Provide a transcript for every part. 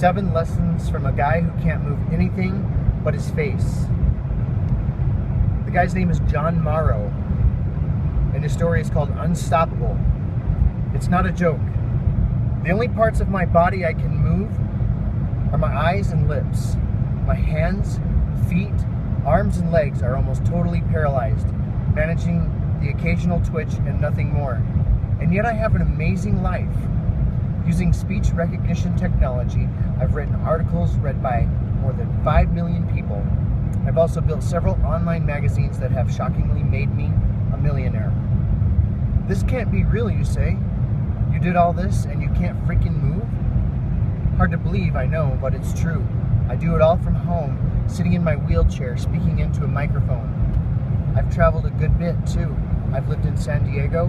7 lessons from a guy who can't move anything but his face. The guy's name is John Morrow, and his story is called Unstoppable. It's not a joke. The only parts of my body I can move are my eyes and lips. My hands, feet, arms, and legs are almost totally paralyzed, managing the occasional twitch and nothing more. And yet I have an amazing life. Using speech recognition technology, I've written articles read by more than 5 million people. I've also built several online magazines that have shockingly made me a millionaire. This can't be real, you say? You did all this and you can't freaking move? Hard to believe, I know, but it's true. I do it all from home, sitting in my wheelchair, speaking into a microphone. I've traveled a good bit, too. I've lived in San Diego,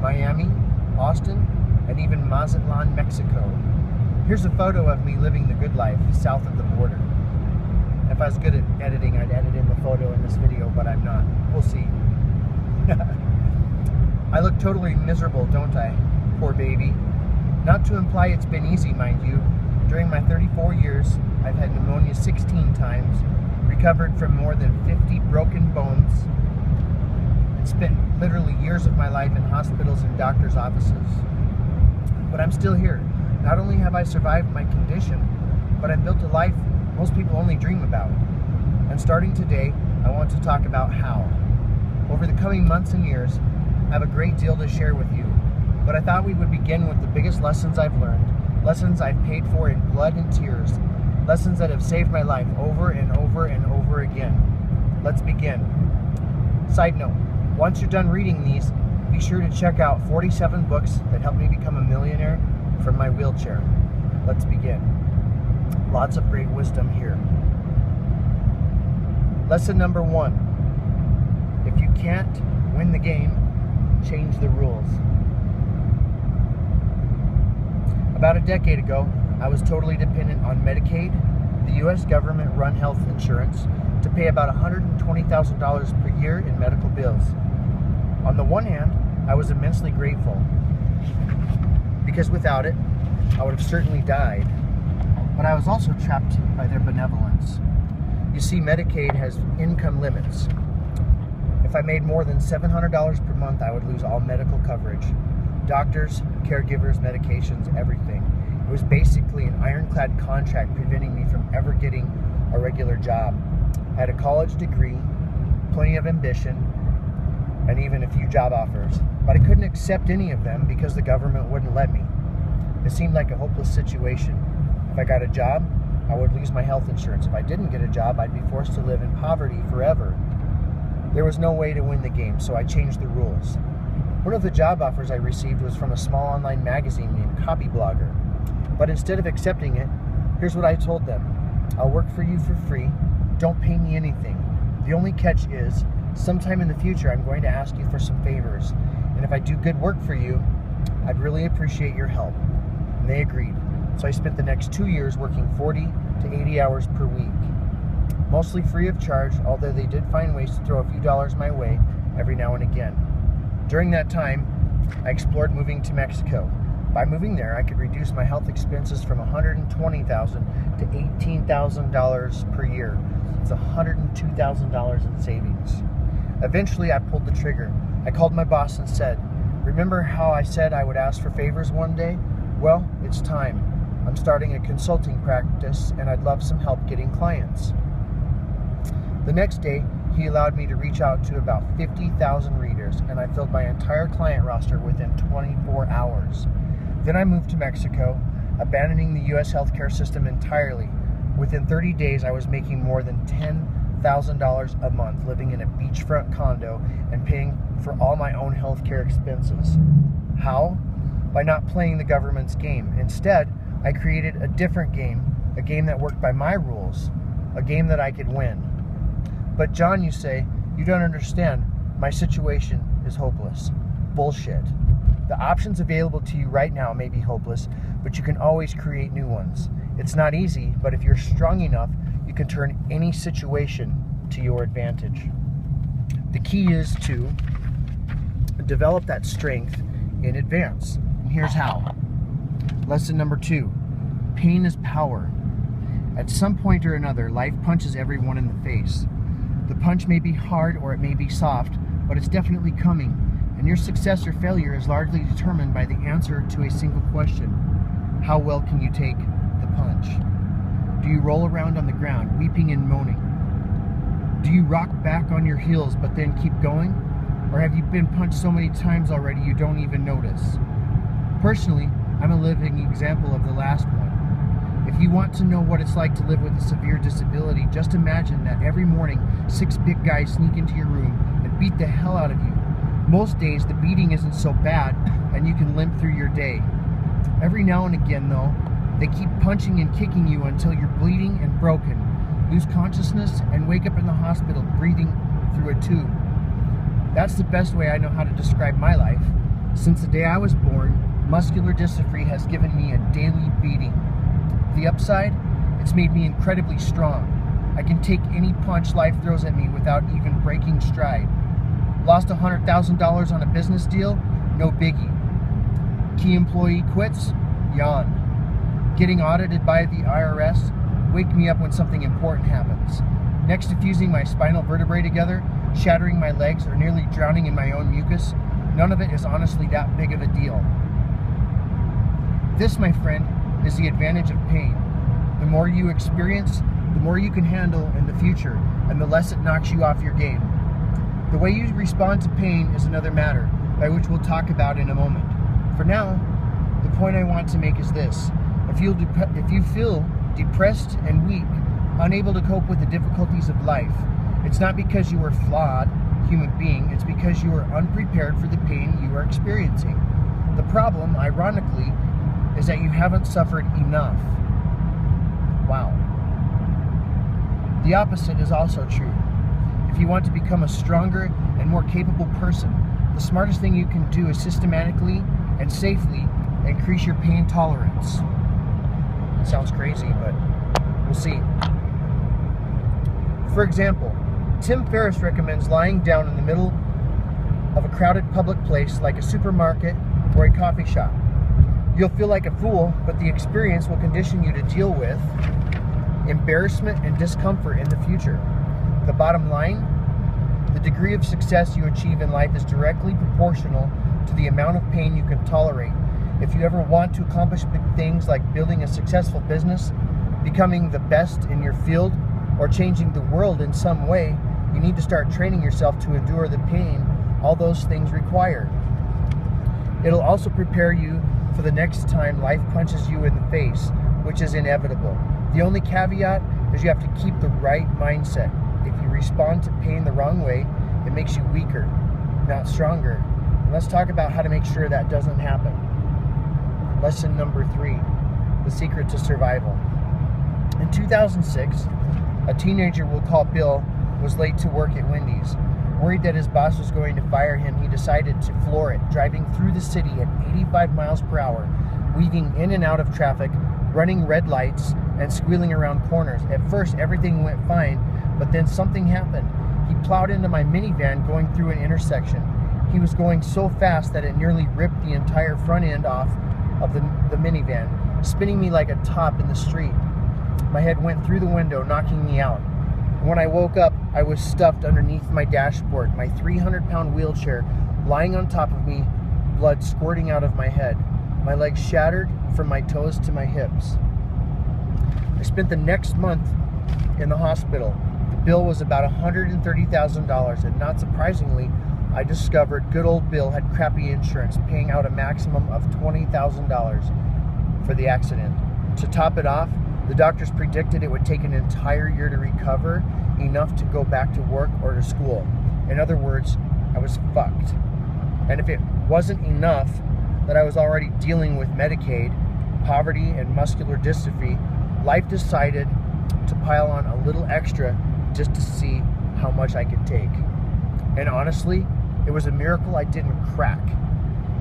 Miami, Austin, and even Mazatlan, Mexico. Here's a photo of me living the good life south of the border. If I was good at editing, I'd edit in the photo in this video, but I'm not. We'll see. I look totally miserable, don't I? Poor baby. Not to imply it's been easy, mind you. During my 34 years, I've had pneumonia 16 times, recovered from more than 50 broken bones, and spent literally years of my life in hospitals and doctors' offices. But I'm still here. Not only have I survived my condition, but I've built a life most people only dream about. And starting today, I want to talk about how. Over the coming months and years, I have a great deal to share with you, but I thought we would begin with the biggest lessons I've learned, lessons I've paid for in blood and tears, lessons that have saved my life over and over and over again. Let's begin. Side note, once you're done reading these, be sure to check out 47 books that helped me become a millionaire from my wheelchair. Let's begin. Lots of great wisdom here. Lesson number 1. If you can't win the game, change the rules. About a decade ago, I was totally dependent on Medicaid, the U.S. government-run health insurance, to pay about $120,000 per year in medical bills. On the one hand, I was immensely grateful, because without it, I would have certainly died. But I was also trapped by their benevolence. You see, Medicaid has income limits. If I made more than $700 per month, I would lose all medical coverage. Doctors, caregivers, medications, everything. It was basically an ironclad contract preventing me from ever getting a regular job. I had a college degree, plenty of ambition, and even a few job offers. But I couldn't accept any of them because the government wouldn't let me. It seemed like a hopeless situation. If I got a job, I would lose my health insurance. If I didn't get a job, I'd be forced to live in poverty forever. There was no way to win the game, so I changed the rules. One of the job offers I received was from a small online magazine named Copy Blogger. But instead of accepting it, here's what I told them. I'll work for you for free. Don't pay me anything. The only catch is, sometime in the future, I'm going to ask you for some favors. And if I do good work for you, I'd really appreciate your help. And they agreed. So I spent the next 2 years working 40 to 80 hours per week. Mostly free of charge, although they did find ways to throw a few dollars my way every now and again. During that time, I explored moving to Mexico. By moving there, I could reduce my health expenses from $120,000 to $18,000 per year. It's $102,000 in savings. Eventually, I pulled the trigger. I called my boss and said, "Remember how I said I would ask for favors one day? Well, it's time. I'm starting a consulting practice, and I'd love some help getting clients." The next day, he allowed me to reach out to about 50,000 readers, and I filled my entire client roster within 24 hours. Then I moved to Mexico, abandoning the U.S. healthcare system entirely. Within 30 days, I was making more than $10,000 a month, living in a beachfront condo and paying for all my own healthcare expenses. How? By not playing the government's game. Instead, I created a different game, a game that worked by my rules, a game that I could win. But John, you say, you don't understand. My situation is hopeless. Bullshit. The options available to you right now may be hopeless, but you can always create new ones. It's not easy, but if you're strong enough, you can turn any situation to your advantage. The key is to develop that strength in advance. And here's how. Lesson number 2, pain is power. At some point or another, life punches everyone in the face. The punch may be hard or it may be soft, but it's definitely coming, and your success or failure is largely determined by the answer to a single question. How well can you take the punch? Do you roll around on the ground, weeping and moaning? Do you rock back on your heels but then keep going? Or have you been punched so many times already you don't even notice? Personally, I'm a living example of the last one. If you want to know what it's like to live with a severe disability, just imagine that every morning 6 big guys sneak into your room and beat the hell out of you. Most days the beating isn't so bad and you can limp through your day. Every now and again though, they keep punching and kicking you until you're bleeding and broken, lose consciousness, and wake up in the hospital breathing through a tube. That's the best way I know how to describe my life. Since the day I was born, muscular dystrophy has given me a daily beating. The upside, it's made me incredibly strong. I can take any punch life throws at me without even breaking stride. Lost $100,000 on a business deal? No biggie. Key employee quits? Yawn. Getting audited by the IRS? Wake me up when something important happens. Next to fusing my spinal vertebrae together, shattering my legs, or nearly drowning in my own mucus, none of it is honestly that big of a deal. This, my friend, is the advantage of pain. The more you experience, the more you can handle in the future, and the less it knocks you off your game. The way you respond to pain is another matter, by which we'll talk about in a moment. For now, the point I want to make is this. If you feel depressed and weak, unable to cope with the difficulties of life, it's not because you are a flawed human being, it's because you are unprepared for the pain you are experiencing. The problem, ironically, is that you haven't suffered enough. Wow. The opposite is also true. If you want to become a stronger and more capable person, the smartest thing you can do is systematically and safely increase your pain tolerance. It sounds crazy, but we'll see. For example, Tim Ferriss recommends lying down in the middle of a crowded public place like a supermarket or a coffee shop. You'll feel like a fool, but the experience will condition you to deal with embarrassment and discomfort in the future. The bottom line, the degree of success you achieve in life is directly proportional to the amount of pain you can tolerate. If you ever want to accomplish big things like building a successful business, becoming the best in your field, or changing the world in some way, you need to start training yourself to endure the pain all those things require. It'll also prepare you for the next time life punches you in the face, which is inevitable. The only caveat is you have to keep the right mindset. If you respond to pain the wrong way, it makes you weaker, not stronger. And let's talk about how to make sure that doesn't happen. Lesson number 3, the secret to survival. In 2006, a teenager we'll call Bill was late to work at Wendy's. Worried that his boss was going to fire him, he decided to floor it, driving through the city at 85 miles per hour, weaving in and out of traffic, running red lights, and squealing around corners. At first, everything went fine, but then something happened. He plowed into my minivan going through an intersection. He was going so fast that it nearly ripped the entire front end off of the minivan, spinning me like a top in the street. My head went through the window, knocking me out. When I woke up, I was stuffed underneath my dashboard, my 300-pound wheelchair lying on top of me, blood squirting out of my head. My legs shattered from my toes to my hips. I spent the next month in the hospital. The bill was about $130,000, and not surprisingly, I discovered good old Bill had crappy insurance, paying out a maximum of $20,000 for the accident. To top it off, the doctors predicted it would take an entire year to recover, enough to go back to work or to school. In other words, I was fucked. And if it wasn't enough that I was already dealing with Medicaid, poverty, and muscular dystrophy, life decided to pile on a little extra just to see how much I could take. And honestly, it was a miracle I didn't crack.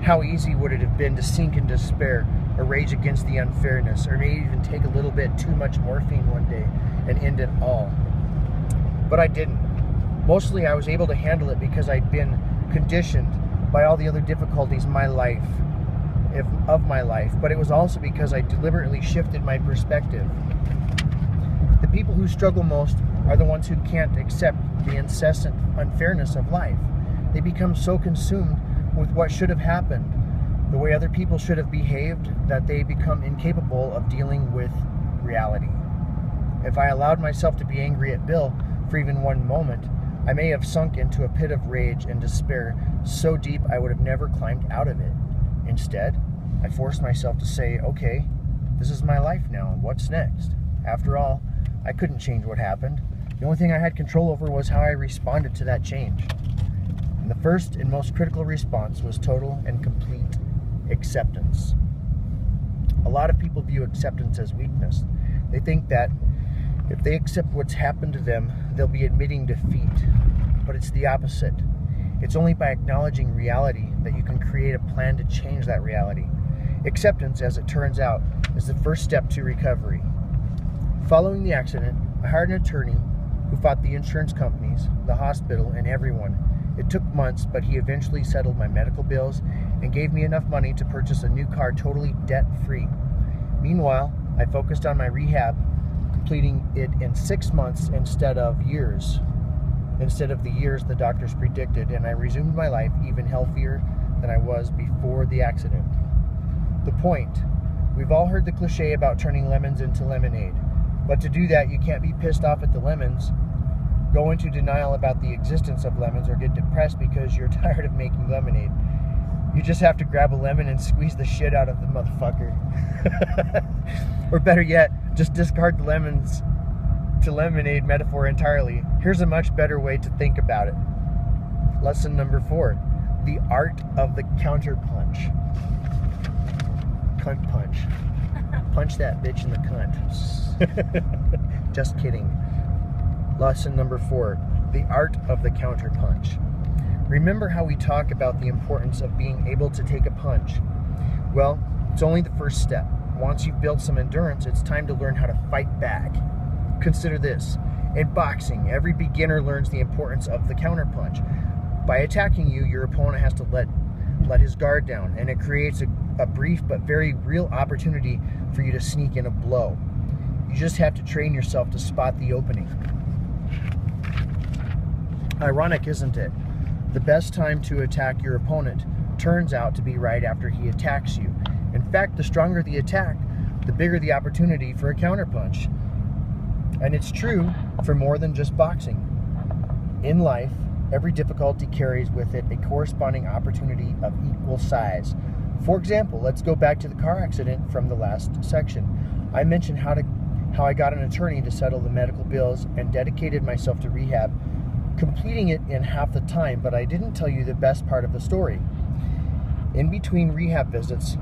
How easy would it have been to sink in despair, or rage against the unfairness, or maybe even take a little bit too much morphine one day and end it all. But I didn't. Mostly I was able to handle it because I'd been conditioned by all the other difficulties of my life, but it was also because I deliberately shifted my perspective. The people who struggle most are the ones who can't accept the incessant unfairness of life. They become so consumed with what should have happened, the way other people should have behaved, that they become incapable of dealing with reality. If I allowed myself to be angry at Bill for even one moment, I may have sunk into a pit of rage and despair so deep I would have never climbed out of it. Instead, I forced myself to say, okay, this is my life now, what's next? After all, I couldn't change what happened. The only thing I had control over was how I responded to that change. And the first and most critical response was total and complete acceptance. A lot of people view acceptance as weakness. They think that if they accept what's happened to them, they'll be admitting defeat. But it's the opposite. It's only by acknowledging reality that you can create a plan to change that reality. Acceptance, as it turns out, is the first step to recovery. Following the accident, I hired an attorney who fought the insurance companies, the hospital, and everyone. It took months, but he eventually settled my medical bills and gave me enough money to purchase a new car totally debt-free. Meanwhile, I focused on my rehab, completing it in 6 months instead of the years the doctors predicted, and I resumed my life even healthier than I was before the accident. The point: we've all heard the cliche about turning lemons into lemonade, but to do that, you can't be pissed off at the lemons, go into denial about the existence of lemons, or get depressed because you're tired of making lemonade. You just have to grab a lemon and squeeze the shit out of the motherfucker. Or better yet, just discard the lemons to lemonade metaphor entirely. Here's a much better way to think about it. Lesson number 4, the art of the counter punch. Cunt punch. Punch that bitch in the cunt. Just kidding. Lesson number 4, the art of the counter punch. Remember how we talk about the importance of being able to take a punch? Well, it's only the first step. Once you've built some endurance, it's time to learn how to fight back. Consider this. In boxing, every beginner learns the importance of the counterpunch. By attacking you, your opponent has to let his guard down, and it creates a brief but very real opportunity for you to sneak in a blow. You just have to train yourself to spot the opening. Ironic, isn't it? The best time to attack your opponent turns out to be right after he attacks you. In fact, the stronger the attack, the bigger the opportunity for a counterpunch. And it's true for more than just boxing. In life, every difficulty carries with it a corresponding opportunity of equal size. For example, let's go back to the car accident from the last section. I mentioned how I got an attorney to settle the medical bills and dedicated myself to rehab, completing it in half the time, but I didn't tell you the best part of the story. In between rehab visits,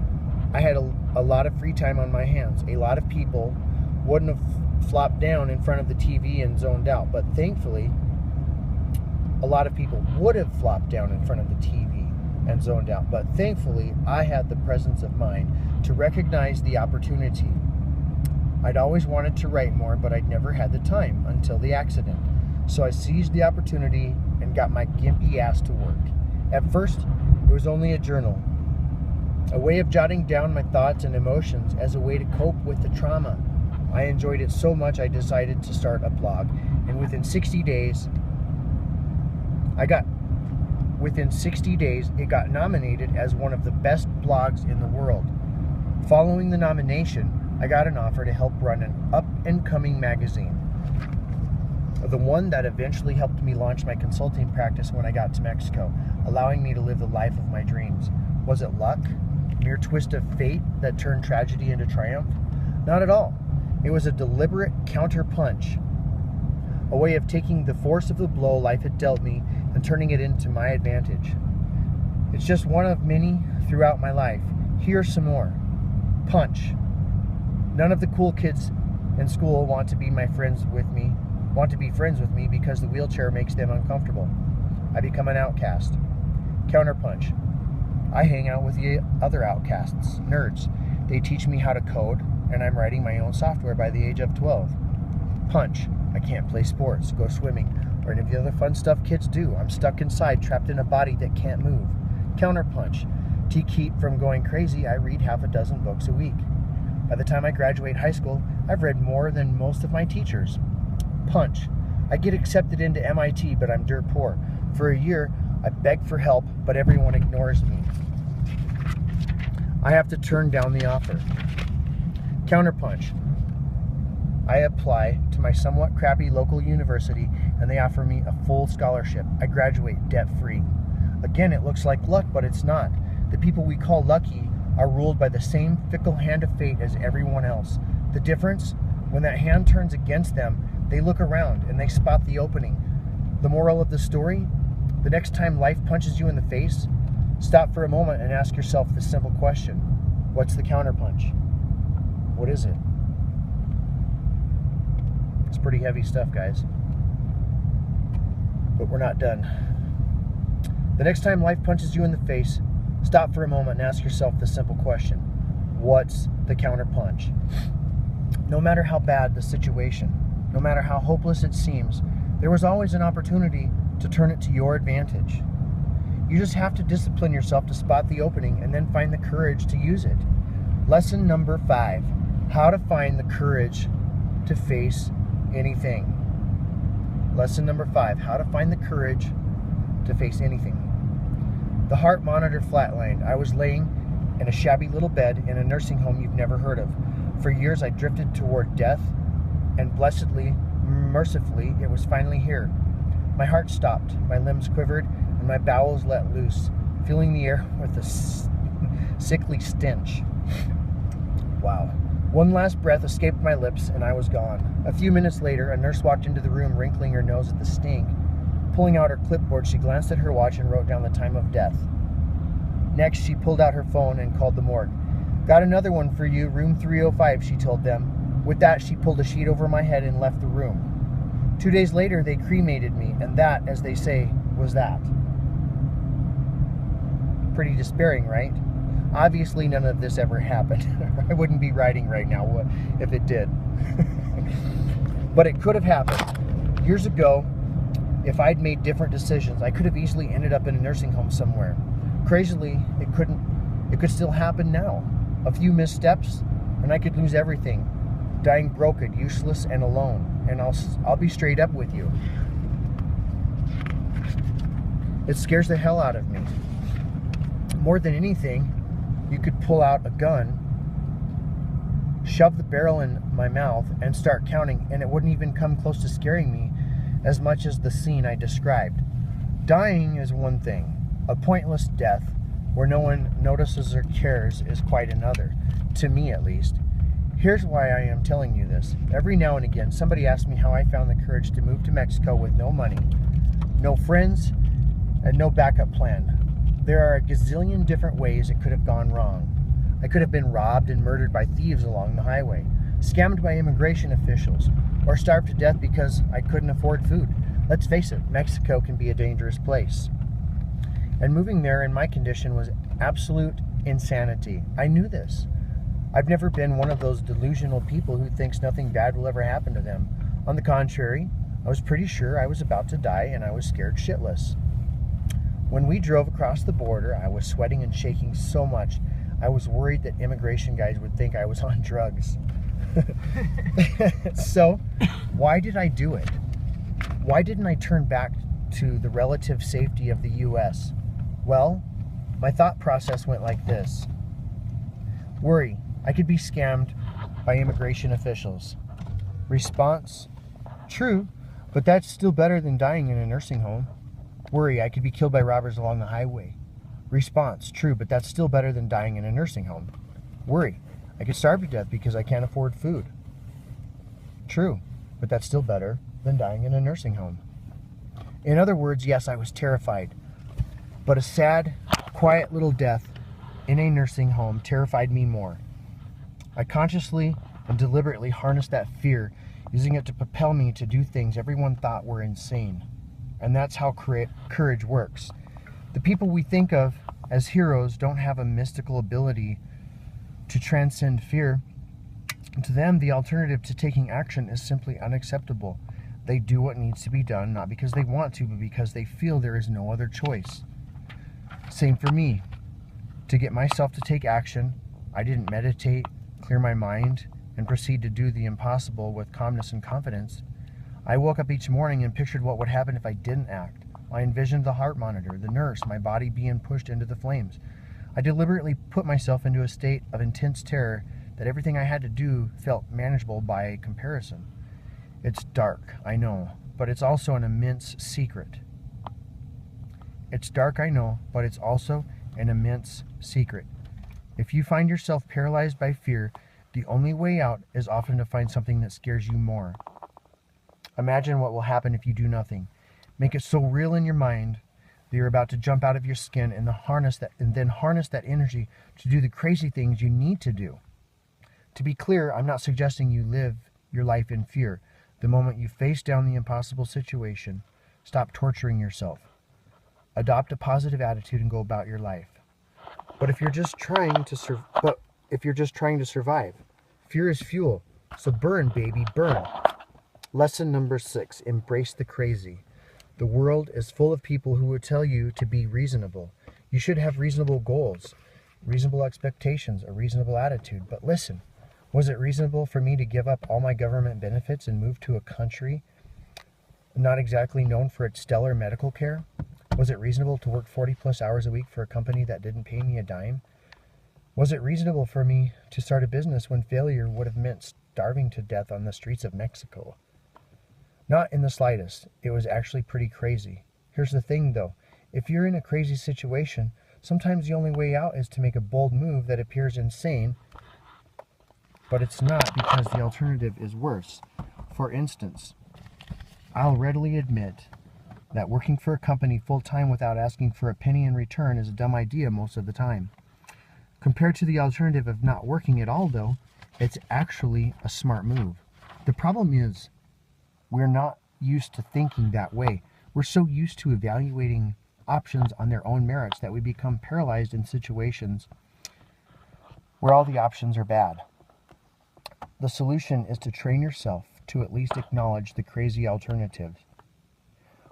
I had a lot of free time on my hands. A lot of people wouldn't have flopped down in front of the TV and zoned out, but thankfully, a lot of people would have flopped down in front of the TV and zoned out, but thankfully, I had the presence of mind to recognize the opportunity. I'd always wanted to write more, but I'd never had the time until the accident. So I seized the opportunity and got my gimpy ass to work. At first, it was only a journal, a way of jotting down my thoughts and emotions as a way to cope with the trauma. I enjoyed it so much I decided to start a blog, and within 60 days, it got nominated as one of the best blogs in the world. Following the nomination, I got an offer to help run an up-and-coming magazine, the one that eventually helped me launch my consulting practice when I got to Mexico, allowing me to live the life of my dreams. Was it luck? Mere twist of fate that turned tragedy into triumph? Not at all. It was a deliberate counter-punch, a way of taking the force of the blow life had dealt me and turning it into my advantage. It's just one of many throughout my life. Here's some more. Punch. None of the cool kids in school want to be friends with me because the wheelchair makes them uncomfortable. I become an outcast. Counterpunch. I hang out with the other outcasts, nerds. They teach me how to code, and I'm writing my own software by the age of 12. Punch. I can't play sports, go swimming, or any of the other fun stuff kids do. I'm stuck inside, trapped in a body that can't move. Counterpunch. To keep from going crazy, I read half a dozen books a week. By the time I graduate high school, I've read more than most of my teachers. Punch. I get accepted into MIT, but I'm dirt poor. For a year, I beg for help, but everyone ignores me. I have to turn down the offer. Counterpunch. I apply to my somewhat crappy local university, and they offer me a full scholarship. I graduate debt-free. Again, it looks like luck, but it's not. The people we call lucky are ruled by the same fickle hand of fate as everyone else. The difference? When that hand turns against them, they look around and they spot the opening. The moral of the story? The next time life punches you in the face, stop for a moment and ask yourself the simple question. What's the counterpunch? What is it? It's pretty heavy stuff, guys. But we're not done. The next time life punches you in the face, stop for a moment and ask yourself the simple question. What's the counterpunch? No matter how bad the situation, no matter how hopeless it seems, there was always an opportunity to turn it to your advantage. You just have to discipline yourself to spot the opening and then find the courage to use it. Lesson number 5, how to find the courage to face anything. Lesson number 5, how to find the courage to face anything. The heart monitor flatlined. I was laying in a shabby little bed in a nursing home you've never heard of. For years I drifted toward death, and blessedly, mercifully, it was finally here. My heart stopped, my limbs quivered, and my bowels let loose, filling the air with a sickly stench. Wow. One last breath escaped my lips, and I was gone. A few minutes later, a nurse walked into the room, wrinkling her nose at the stink. Pulling out her clipboard, she glanced at her watch and wrote down the time of death. Next, she pulled out her phone and called the morgue. Got another one for you, room 305, she told them. With that, she pulled a sheet over my head and left the room. 2 days later, they cremated me, and that, as they say, was that. Pretty despairing, right? Obviously, none of this ever happened. I wouldn't be writing right now if it did. But it could have happened. Years ago, if I'd made different decisions, I could have easily ended up in a nursing home somewhere. Crazily, it could still happen now. A few missteps, and I could lose everything. Dying broken, useless, and alone. And I'll be straight up with you. It scares the hell out of me. More than anything, you could pull out a gun, shove the barrel in my mouth, and start counting, and it wouldn't even come close to scaring me as much as the scene I described. Dying is one thing. A pointless death, where no one notices or cares, is quite another. To me, at least. Here's why I am telling you this. Every now and again, somebody asks me how I found the courage to move to Mexico with no money, no friends, and no backup plan. There are a gazillion different ways it could have gone wrong. I could have been robbed and murdered by thieves along the highway, scammed by immigration officials, or starved to death because I couldn't afford food. Let's face it, Mexico can be a dangerous place. And moving there in my condition was absolute insanity. I knew this. I've never been one of those delusional people who thinks nothing bad will ever happen to them. On the contrary, I was pretty sure I was about to die, and I was scared shitless. When we drove across the border, I was sweating and shaking so much, I was worried that immigration guys would think I was on drugs. So, why did I do it? Why didn't I turn back to the relative safety of the U.S.? Well, my thought process went like this. Worry. I could be scammed by immigration officials. Response, true, but that's still better than dying in a nursing home. Worry, I could be killed by robbers along the highway. Response, true, but that's still better than dying in a nursing home. Worry, I could starve to death because I can't afford food. True, but that's still better than dying in a nursing home. In other words, yes, I was terrified, but a sad, quiet little death in a nursing home terrified me more. I consciously and deliberately harnessed that fear, using it to propel me to do things everyone thought were insane. And that's how courage works. The people we think of as heroes don't have a mystical ability to transcend fear. To them, the alternative to taking action is simply unacceptable. They do what needs to be done, not because they want to, but because they feel there is no other choice. Same for me. To get myself to take action, I didn't meditate, clear my mind, and proceed to do the impossible with calmness and confidence. I woke up each morning and pictured what would happen if I didn't act. I envisioned the heart monitor, the nurse, my body being pushed into the flames. I deliberately put myself into a state of intense terror that everything I had to do felt manageable by comparison. It's dark, I know, but it's also an immense secret. It's dark, I know, but it's also an immense secret. If you find yourself paralyzed by fear, the only way out is often to find something that scares you more. Imagine what will happen if you do nothing. Make it so real in your mind that you're about to jump out of your skin and then harness that energy to do the crazy things you need to do. To be clear, I'm not suggesting you live your life in fear. The moment you face down the impossible situation, stop torturing yourself. Adopt a positive attitude and go about your life. But if you're just trying to survive, fear is fuel. So burn, baby, burn. Lesson number 6, embrace the crazy. The world is full of people who would tell you to be reasonable. You should have reasonable goals, reasonable expectations, a reasonable attitude. But listen, was it reasonable for me to give up all my government benefits and move to a country not exactly known for its stellar medical care? Was it reasonable to work 40 plus hours a week for a company that didn't pay me a dime? Was it reasonable for me to start a business when failure would have meant starving to death on the streets of Mexico? Not in the slightest. It was actually pretty crazy. Here's the thing though, if you're in a crazy situation, sometimes the only way out is to make a bold move that appears insane, but it's not, because the alternative is worse. For instance, I'll readily admit that working for a company full-time without asking for a penny in return is a dumb idea most of the time. Compared to the alternative of not working at all though, it's actually a smart move. The problem is, we're not used to thinking that way. We're so used to evaluating options on their own merits that we become paralyzed in situations where all the options are bad. The solution is to train yourself to at least acknowledge the crazy alternatives.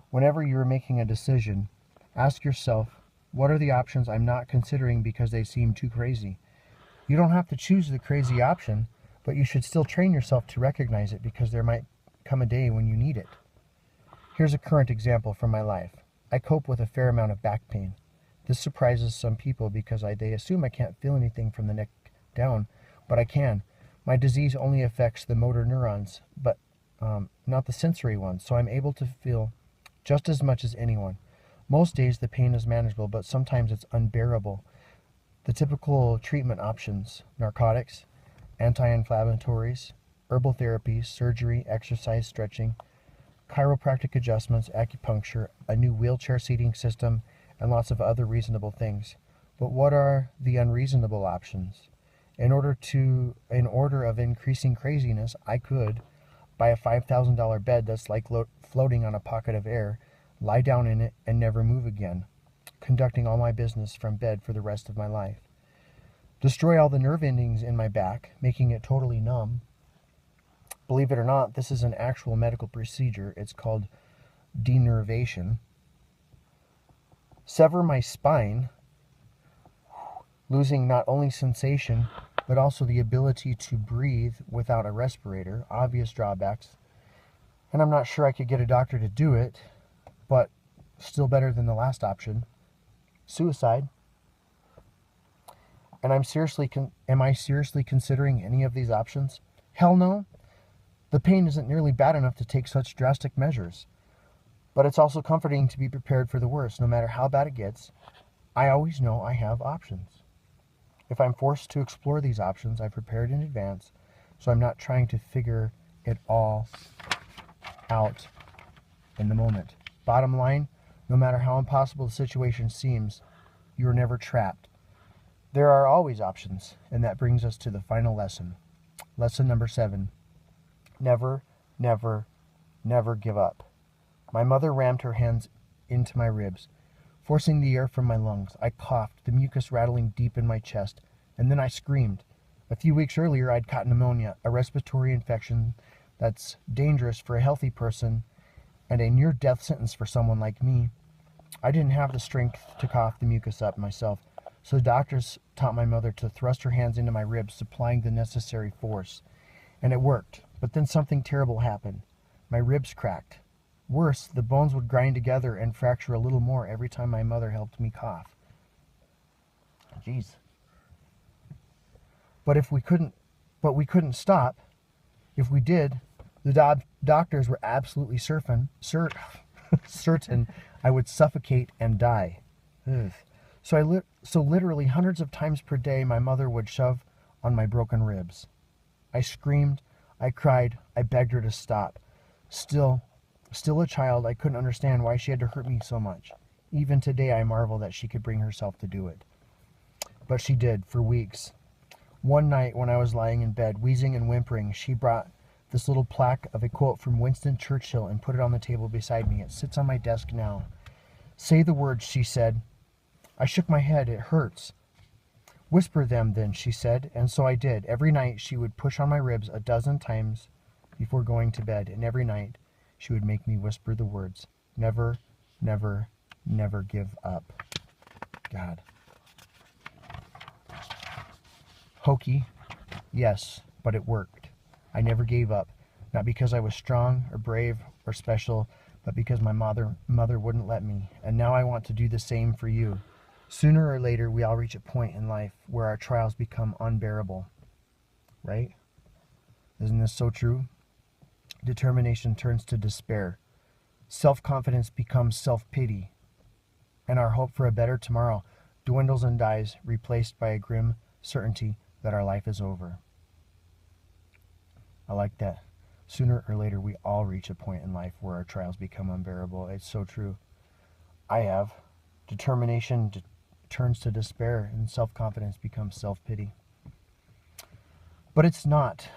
Whenever you're making a decision, ask yourself, what are the options I'm not considering because they seem too crazy? You don't have to choose the crazy option, but you should still train yourself to recognize it, because there might come a day when you need it. Here's a current example from my life. I cope with a fair amount of back pain. This surprises some people because they assume I can't feel anything from the neck down, but I can. My disease only affects the motor neurons, but not the sensory ones, so I'm able to feel just as much as anyone. Most days the pain is manageable, but sometimes it's unbearable. The typical treatment options: narcotics, anti-inflammatories, herbal therapies, surgery, exercise, stretching, chiropractic adjustments, acupuncture, a new wheelchair seating system, and lots of other reasonable things. But what are the unreasonable options? In order of increasing craziness, I could buy a $5,000 bed that's like floating on a pocket of air, lie down in it, and never move again, conducting all my business from bed for the rest of my life. Destroy all the nerve endings in my back, making it totally numb. Believe it or not, this is an actual medical procedure. It's called denervation. Sever my spine, losing not only sensation, but also the ability to breathe without a respirator. Obvious drawbacks. And I'm not sure I could get a doctor to do it, but still better than the last option. Suicide. And am I seriously considering any of these options? Hell no. The pain isn't nearly bad enough to take such drastic measures. But it's also comforting to be prepared for the worst. No matter how bad it gets, I always know I have options. If I'm forced to explore these options, I've prepared in advance, so I'm not trying to figure it all out in the moment. Bottom line, no matter how impossible the situation seems, you are never trapped. There are always options, and that brings us to the final lesson. Lesson number 7. Never, never, never give up. My mother rammed her hands into my ribs, forcing the air from my lungs. I coughed, the mucus rattling deep in my chest, and then I screamed. A few weeks earlier, I'd caught pneumonia, a respiratory infection that's dangerous for a healthy person and a near-death sentence for someone like me. I didn't have the strength to cough the mucus up myself, So the doctors taught my mother to thrust her hands into my ribs, supplying the necessary force. And it worked. But then something terrible happened. My ribs cracked. Worse, the bones would grind together and fracture a little more every time my mother helped me cough. Jeez. But we couldn't stop. If we did, the doctors were absolutely certain I would suffocate and die. Ugh. So literally hundreds of times per day, my mother would shove on my broken ribs. I screamed, I cried, I begged her to stop. Still a child, I couldn't understand why she had to hurt me so much. Even today, I marvel that she could bring herself to do it. But she did, for weeks. One night, when I was lying in bed, wheezing and whimpering, she brought this little plaque of a quote from Winston Churchill and put it on the table beside me. It sits on my desk now. Say the words, she said. I shook my head. It hurts. Whisper them then, she said, and so I did. Every night she would push on my ribs 12 times before going to bed, and every night she would make me whisper the words, never, never, never give up. God. Hokey, yes, but it worked. I never gave up, not because I was strong or brave or special, but because my mother wouldn't let me. And now I want to do the same for you. Sooner or later, we all reach a point in life where our trials become unbearable. Right? Isn't this so true? Determination turns to despair. Self-confidence becomes self-pity. And our hope for a better tomorrow dwindles and dies, replaced by a grim certainty that our life is over. I like that. Sooner or later, we all reach a point in life where our trials become unbearable. It's so true. I have. Determination turns to despair, and self-confidence becomes self-pity. But it's not.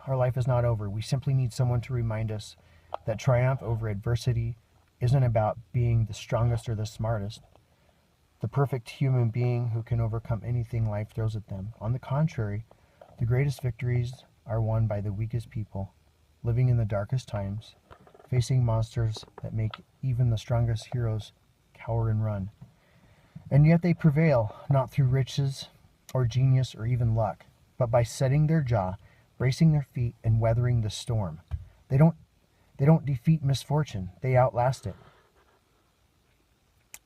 Our life is not over. We simply need someone to remind us that triumph over adversity isn't about being the strongest or the smartest, the perfect human being who can overcome anything life throws at them. On the contrary, the greatest victories are won by the weakest people, living in the darkest times, facing monsters that make even the strongest heroes cower and run. And yet they prevail, not through riches or genius or even luck, but by setting their jaw, bracing their feet, and weathering the storm. They don't defeat misfortune, they outlast it.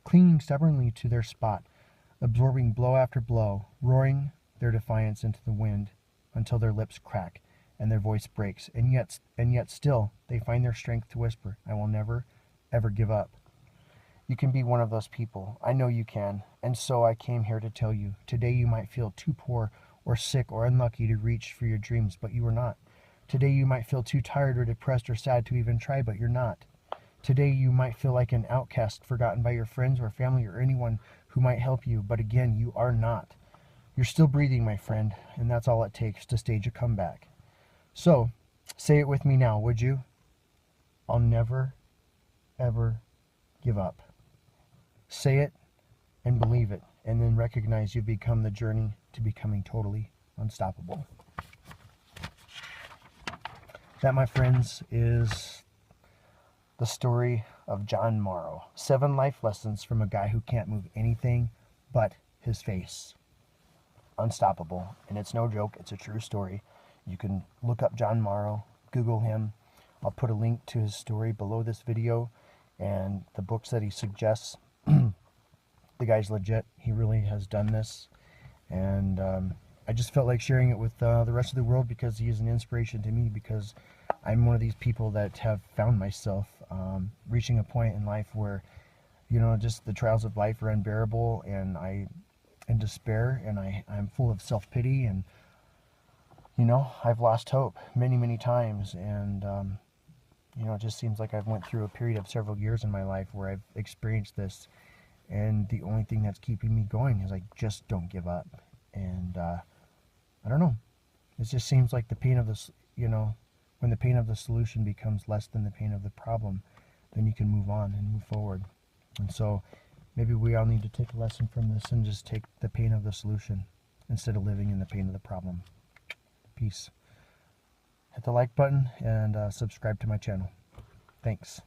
Clinging stubbornly to their spot, absorbing blow after blow, roaring their defiance into the wind until their lips crack and their voice breaks, and yet still they find their strength to whisper, I will never, ever give up. You can be one of those people. I know you can, and so I came here to tell you. Today you might feel too poor or sick or unlucky to reach for your dreams, but you are not. Today you might feel too tired or depressed or sad to even try, but you're not. Today you might feel like an outcast, forgotten by your friends or family or anyone who might help you, but again, you are not. You're still breathing, my friend, and that's all it takes to stage a comeback. So, say it with me now, would you? I'll never, ever give up. Say it and believe it, and then recognize you've become the journey to becoming totally unstoppable. That, my friends, is the story of John Morrow. 7 life lessons from a guy who can't move anything but his face. Unstoppable. And it's no joke, it's a true story. You can look up John Morrow, Google him. I'll put a link to his story below this video and the books that he suggests. The guy's legit. He really has done this. And I just felt like sharing it with the rest of the world because he is an inspiration to me, because I'm one of these people that have found myself reaching a point in life where, you know, just the trials of life are unbearable, and I'm in despair, and I'm full of self-pity, and, you know, I've lost hope many, many times, and, you know, it just seems like I've went through a period of several years in my life where I've experienced this, and the only thing that's keeping me going is I just don't give up. And I don't know, it just seems like the pain of this, you know, when the pain of the solution becomes less than the pain of the problem, then you can move on and move forward. And so maybe we all need to take a lesson from this and just take the pain of the solution instead of living in the pain of the problem. Peace. Hit the like button and subscribe to my channel. Thanks.